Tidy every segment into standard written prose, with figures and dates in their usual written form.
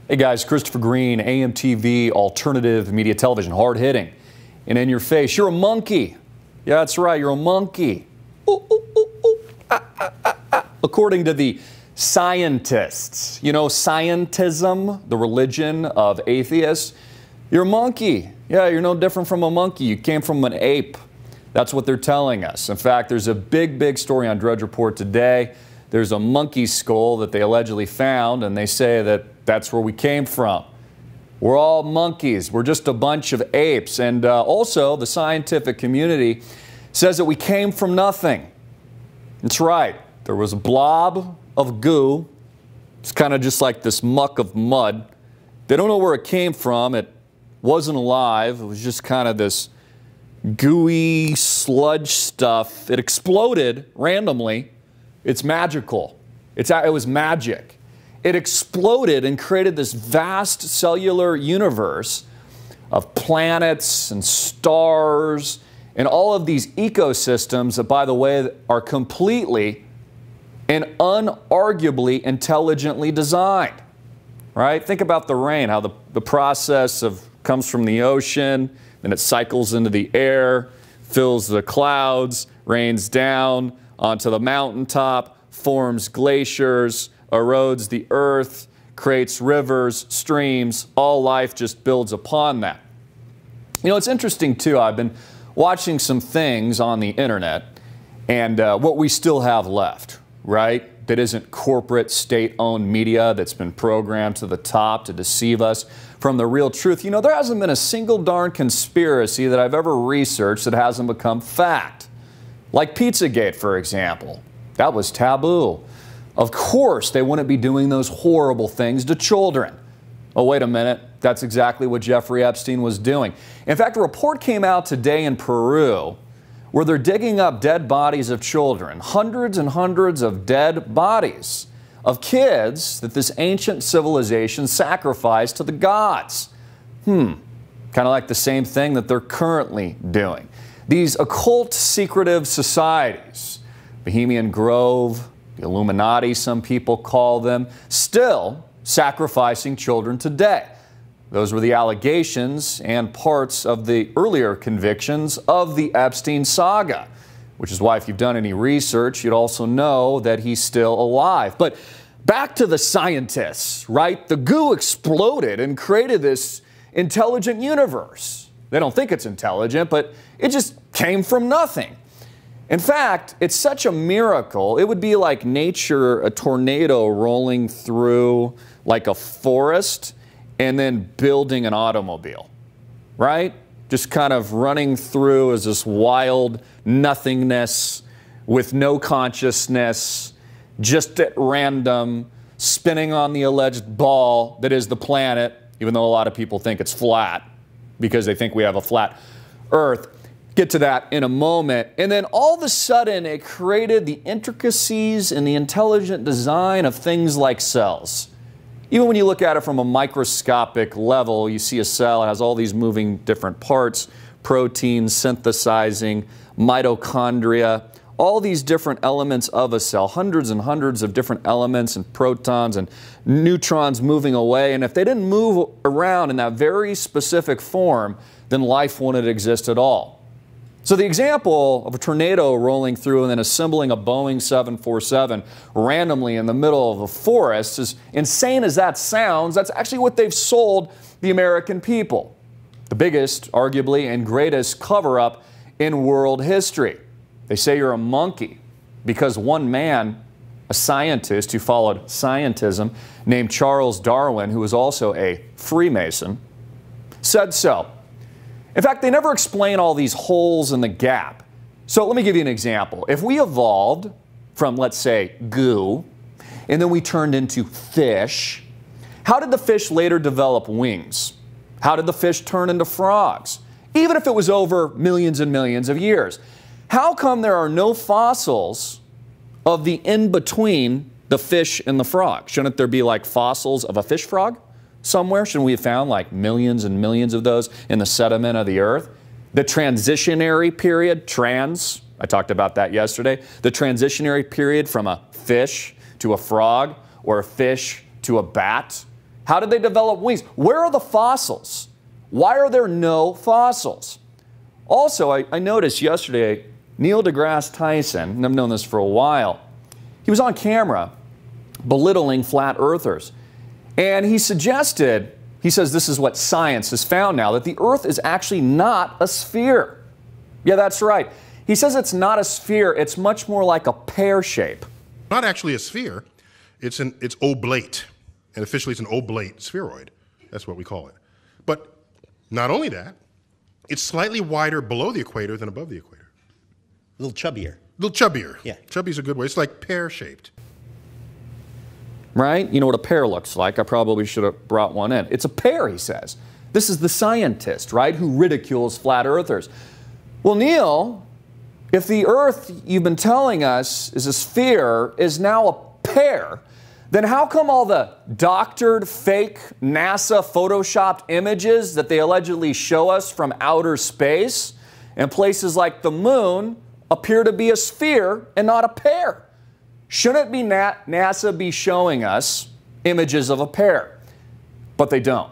Hey guys, Christopher Green, AMTV, alternative media television, hard hitting and in your face. You're a monkey. Yeah, that's right, you're a monkey. Ooh, ooh, ooh, ooh. According to the scientists, you know, scientism, the religion of atheists, you're a monkey. Yeah, you're no different from a monkey. You came from an ape. That's what they're telling us. In fact, there's a big story on Drudge Report today. There's a monkey skull that they allegedly found, and they say that that's where we came from. We're all monkeys. We're just a bunch of apes. And also, the scientific community says that we came from nothing. That's right. There was a blob of goo. It's kind of just like this muck of mud. They don't know where it came from. It wasn't alive. It was just kind of this gooey sludge stuff. It exploded randomly. It's magical. It was magic. It exploded and created this vast cellular universe of planets and stars and all of these ecosystems that, by the way, are completely and unarguably intelligently designed. Right? Think about the rain, how the process comes from the ocean, then it cycles into the air, fills the clouds, rains down onto the mountaintop, forms glaciers, erodes the earth, creates rivers, streams. All life just builds upon that. You know, it's interesting too. I've been watching some things on the internet and what we still have left, right? That isn't corporate state-owned media that's been programmed to the top to deceive us from the real truth. You know, there hasn't been a single darn conspiracy that I've ever researched that hasn't become fact. Like Pizzagate, for example. That was taboo. Of course, they wouldn't be doing those horrible things to children. Oh, wait a minute. That's exactly what Jeffrey Epstein was doing. In fact, a report came out today in Peru where they're digging up dead bodies of children, hundreds and hundreds of dead bodies of kids that this ancient civilization sacrificed to the gods. Kind of like the same thing that they're currently doing. These occult, secretive societies, Bohemian Grove, the Illuminati, some people call them, still sacrificing children today. Those were the allegations and parts of the earlier convictions of the Epstein saga, which is why if you've done any research, you'd also know that he's still alive. But back to the scientists, right? The goo exploded and created this intelligent universe. They don't think it's intelligent, but it just came from nothing. In fact, it's such a miracle. It would be like nature, a tornado rolling through like a forest and then building an automobile, right? Just kind of running through as this wild nothingness with no consciousness, just at random, spinning on the alleged ball that is the planet, even though a lot of people think it's flat because they think we have a flat Earth. Get to that in a moment. And then all of a sudden, it created the intricacies and the intelligent design of things like cells. Even when you look at it from a microscopic level, you see a cell, it has all these moving different parts, proteins, synthesizing, mitochondria, all these different elements of a cell, hundreds and hundreds of different elements and protons and neutrons moving away. And if they didn't move around in that very specific form, then life wouldn't exist at all. So the example of a tornado rolling through and then assembling a Boeing 747 randomly in the middle of a forest, as insane as that sounds, that's actually what they've sold the American people. The biggest, arguably, and greatest cover-up in world history. They say you're a monkey because one man, a scientist who followed scientism, named Charles Darwin, who was also a Freemason, said so. In fact, they never explain all these holes in the gap. So let me give you an example. If we evolved from, let's say, goo, and then we turned into fish, how did the fish later develop wings? How did the fish turn into frogs? Even if it was over millions and millions of years. How come there are no fossils of the in-between the fish and the frog? Shouldn't there be like fossils of a fish frog somewhere? Shouldn't we have found like millions and millions of those in the sediment of the earth? The transitionary period, I talked about that yesterday. The transitionary period from a fish to a frog or a fish to a bat. How did they develop wings? Where are the fossils? Why are there no fossils? Also, I noticed yesterday, Neil deGrasse Tyson, and I've known this for a while, he was on camera belittling flat earthers. And he suggested, he says this is what science has found now, that the Earth is actually not a sphere. Yeah, that's right. He says it's not a sphere, it's much more like a pear shape. Not actually a sphere, it's oblate. And officially it's an oblate spheroid. That's what we call it. But not only that, it's slightly wider below the equator than above the equator. A little chubbier. A little chubbier. Yeah. Chubby is a good word. It's like pear-shaped. Right? You know what a pear looks like. I probably should have brought one in. It's a pear, he says. This is the scientist, right, who ridicules flat earthers. Well, Neil, if the Earth you've been telling us is a sphere is now a pear, then how come all the doctored, fake NASA photoshopped images that they allegedly show us from outer space and places like the moon appear to be a sphere and not a pear? Shouldn't be NASA be showing us images of a pear? But they don't.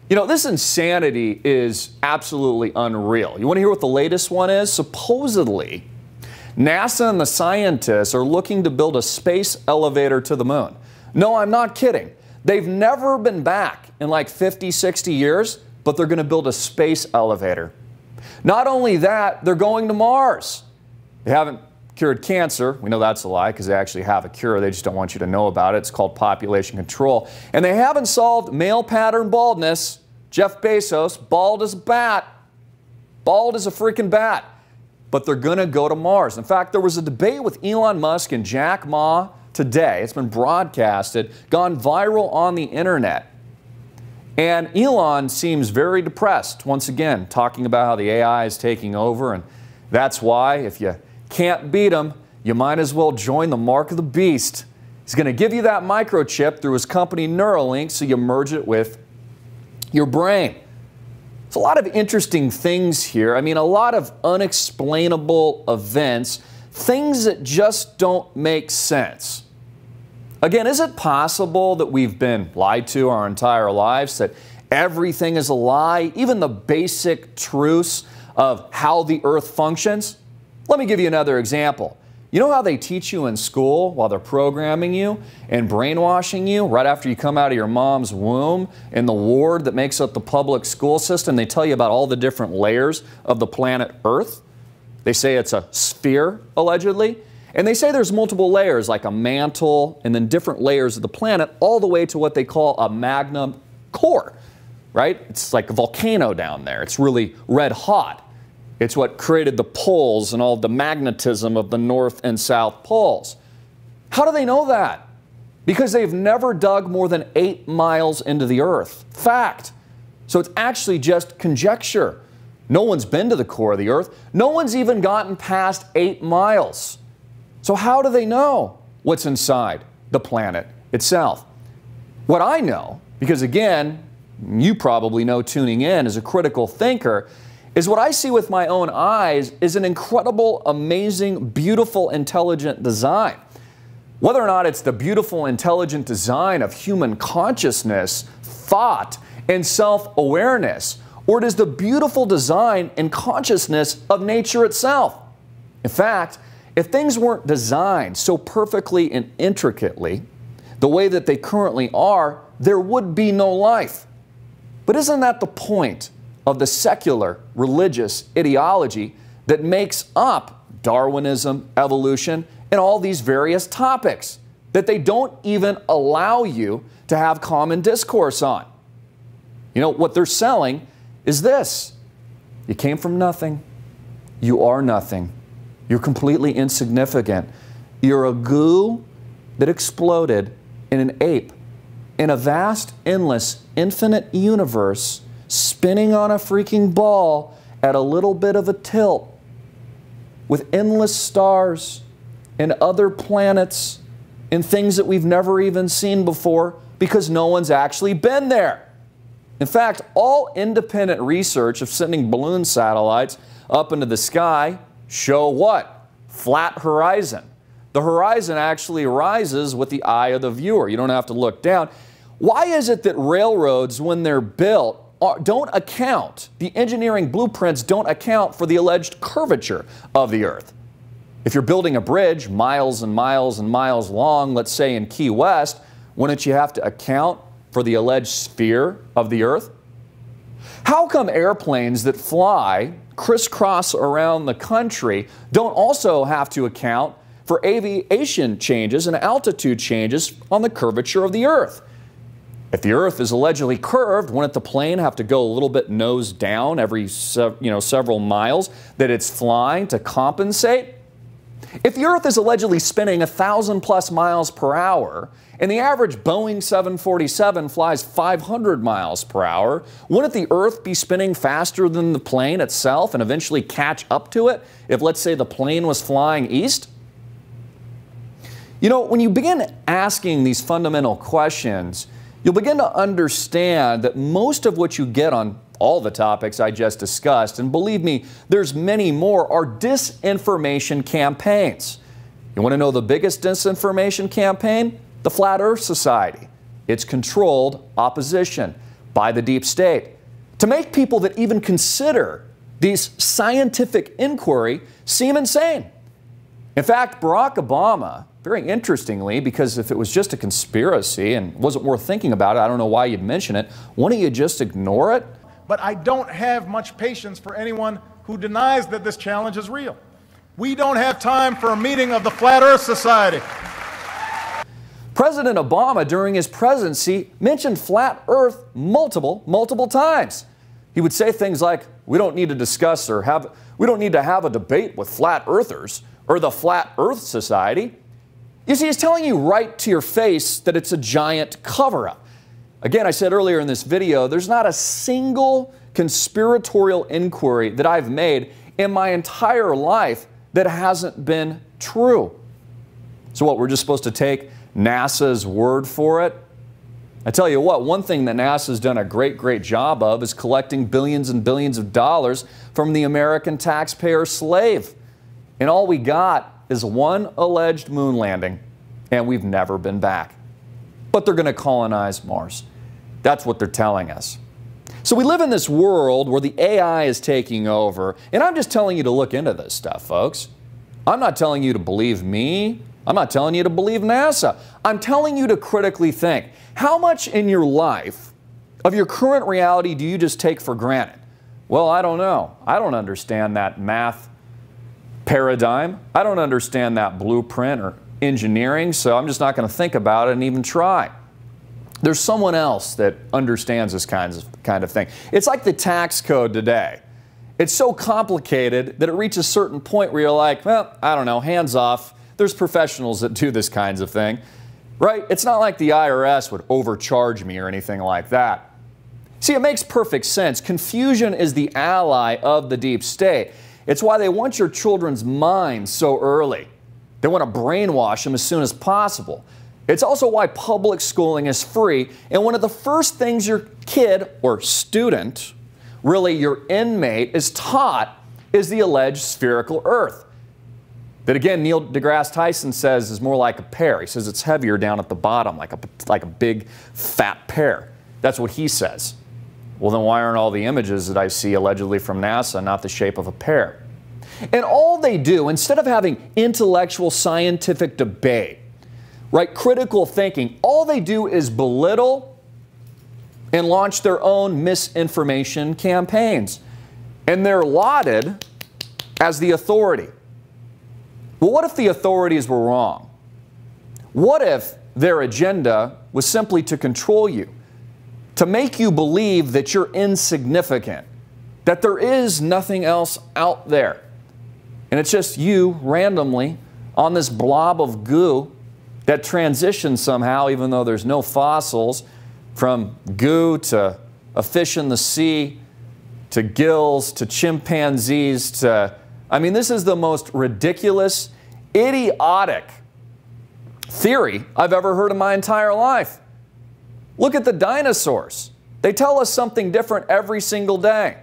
You know, this insanity is absolutely unreal. You want to hear what the latest one is? Supposedly, NASA and the scientists are looking to build a space elevator to the moon. No, I'm not kidding. They've never been back in like 50, 60 years, but they're going to build a space elevator. Not only that, they're going to Mars. They haven't cured cancer. We know that's a lie because they actually have a cure. They just don't want you to know about it. It's called population control. And they haven't solved male pattern baldness. Jeff Bezos, bald as a bat. Bald as a freaking bat. But they're going to go to Mars. In fact, there was a debate with Elon Musk and Jack Ma today. It's been broadcasted, gone viral on the internet. And Elon seems very depressed, once again, talking about how the AI is taking over. And that's why, if you can't beat him, you might as well join the mark of the beast. He's going to give you that microchip through his company Neuralink so you merge it with your brain. There's a lot of interesting things here. I mean, a lot of unexplainable events, things that just don't make sense. Again, is it possible that we've been lied to our entire lives, that everything is a lie, even the basic truths of how the Earth functions? Let me give you another example. You know how they teach you in school while they're programming you and brainwashing you right after you come out of your mom's womb in the ward that makes up the public school system? They tell you about all the different layers of the planet Earth. They say it's a sphere, allegedly. And they say there's multiple layers, like a mantle and then different layers of the planet, all the way to what they call a magma core, right? It's like a volcano down there. It's really red hot. It's what created the poles and all the magnetism of the North and South poles. How do they know that? Because they've never dug more than 8 miles into the Earth. Fact. So it's actually just conjecture. No one's been to the core of the Earth. No one's even gotten past 8 miles. So how do they know what's inside the planet itself? What I know, because again, you probably know tuning in as a critical thinker, is what I see with my own eyes is an incredible, amazing, beautiful, intelligent design. Whether or not it's the beautiful, intelligent design of human consciousness, thought, and self-awareness, or it is the beautiful design and consciousness of nature itself. In fact, if things weren't designed so perfectly and intricately, the way that they currently are, there would be no life. But isn't that the point of the secular religious ideology that makes up Darwinism, evolution, and all these various topics that they don't even allow you to have common discourse on? You know, what they're selling is this. You came from nothing. You are nothing. You're completely insignificant. You're a goo that exploded in an ape in a vast, endless, infinite universe spinning on a freaking ball at a little bit of a tilt with endless stars and other planets and things that we've never even seen before because no one's actually been there. In fact, all independent research of sending balloon satellites up into the sky show what? Flat horizon. The horizon actually rises with the eye of the viewer. You don't have to look down. Why is it that railroads, when they're built, don't account, the engineering blueprints don't account for the alleged curvature of the Earth? If you're building a bridge miles and miles and miles long, let's say in Key West, wouldn't you have to account for the alleged sphere of the Earth? How come airplanes that fly crisscross around the country don't also have to account for aviation changes and altitude changes on the curvature of the Earth? If the Earth is allegedly curved, wouldn't the plane have to go a little bit nose down every several miles that it's flying to compensate? If the Earth is allegedly spinning 1,000+ miles per hour and the average Boeing 747 flies 500 miles per hour, wouldn't the Earth be spinning faster than the plane itself and eventually catch up to it if, let's say, the plane was flying east? You know, when you begin asking these fundamental questions, you'll begin to understand that most of what you get on all the topics I just discussed, and believe me, there's many more, are disinformation campaigns. You want to know the biggest disinformation campaign? The Flat Earth Society. It's controlled opposition by the deep state to make people that even consider these scientific inquiry seem insane. In fact, Barack Obama, very interestingly, because if it was just a conspiracy and wasn't worth thinking about it, I don't know why you'd mention it, why don't you just ignore it? But I don't have much patience for anyone who denies that this challenge is real. We don't have time for a meeting of the Flat Earth Society. President Obama, during his presidency, mentioned flat Earth multiple times. He would say things like, we don't need to discuss or we don't need to have a debate with flat earthers or the Flat Earth Society. You see, he's telling you right to your face that it's a giant cover-up. Again, I said earlier in this video, there's not a single conspiratorial inquiry that I've made in my entire life that hasn't been true. So what, we're just supposed to take NASA's word for it? I tell you what, one thing that NASA's done a great job of is collecting billions and billions of dollars from the American taxpayer slave. And all we got is one alleged moon landing, and we've never been back. But they're going to colonize Mars. That's what they're telling us. So we live in this world where the AI is taking over, and I'm just telling you to look into this stuff, folks. I'm not telling you to believe me. I'm not telling you to believe NASA. I'm telling you to critically think. How much in your life of your current reality do you just take for granted? Well, I don't know. I don't understand that math paradigm. I don't understand that blueprint or engineering, so I'm just not going to think about it and even try. There's someone else that understands this kind of thing. It's like the tax code today. It's so complicated that it reaches a certain point where you're like, well, I don't know, hands off. There's professionals that do this kinds of thing, right? It's not like the IRS would overcharge me or anything like that. See, it makes perfect sense. Confusion is the ally of the deep state. It's why they want your children's minds so early. They want to brainwash them as soon as possible. It's also why public schooling is free, and one of the first things your kid or student, really your inmate, is taught is the alleged spherical Earth. That again, Neil deGrasse Tyson says is more like a pear. He says it's heavier down at the bottom, like a big fat pear. That's what he says. Well, then why aren't all the images that I see allegedly from NASA not the shape of a pear? And all they do, instead of having intellectual scientific debate, right, critical thinking, all they do is belittle and launch their own misinformation campaigns. And they're lauded as the authority. Well, what if the authorities were wrong? What if their agenda was simply to control you, to make you believe that you're insignificant, that there is nothing else out there, and it's just you randomly on this blob of goo that transitions somehow, even though there's no fossils, from goo to a fish in the sea, to gills, to chimpanzees, to... I mean, this is the most ridiculous, idiotic theory I've ever heard in my entire life. Look at the dinosaurs. They tell us something different every single day.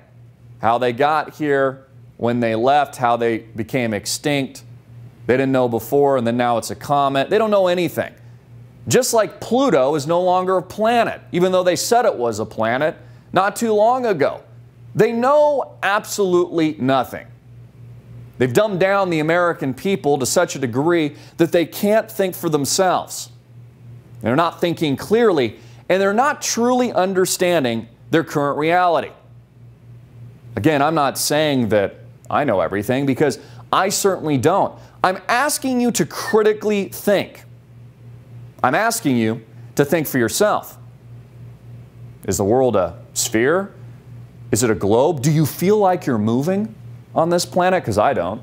How they got here, when they left, how they became extinct. They didn't know before, and then now it's a comet. They don't know anything. Just like Pluto is no longer a planet, even though they said it was a planet not too long ago. They know absolutely nothing. They've dumbed down the American people to such a degree that they can't think for themselves. They're not thinking clearly, and they're not truly understanding their current reality. Again, I'm not saying that I know everything, because I certainly don't. I'm asking you to critically think. I'm asking you to think for yourself. Is the world a sphere? Is it a globe? Do you feel like you're moving on this planet? Because I don't.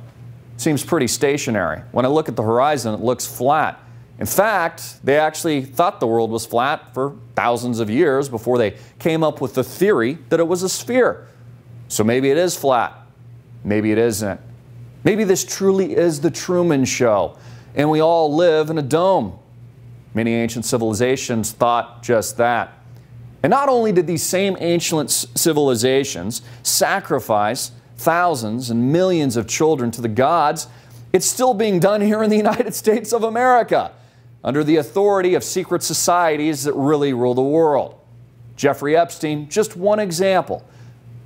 It seems pretty stationary. When I look at the horizon, it looks flat. In fact, they actually thought the world was flat for thousands of years before they came up with the theory that it was a sphere. So maybe it is flat. Maybe it isn't. Maybe this truly is the Truman Show, and we all live in a dome. Many ancient civilizations thought just that. And not only did these same ancient civilizations sacrifice thousands and millions of children to the gods, it's still being done here in the United States of America, under the authority of secret societies that really rule the world. Jeffrey Epstein, just one example,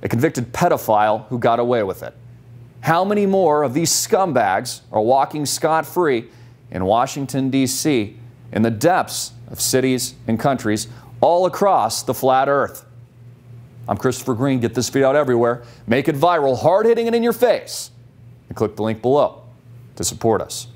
a convicted pedophile who got away with it. How many more of these scumbags are walking scot-free in Washington, D.C., in the depths of cities and countries all across the flat earth? I'm Christopher Green. Get this video out everywhere. Make it viral, hard-hitting, and in your face. And click the link below to support us.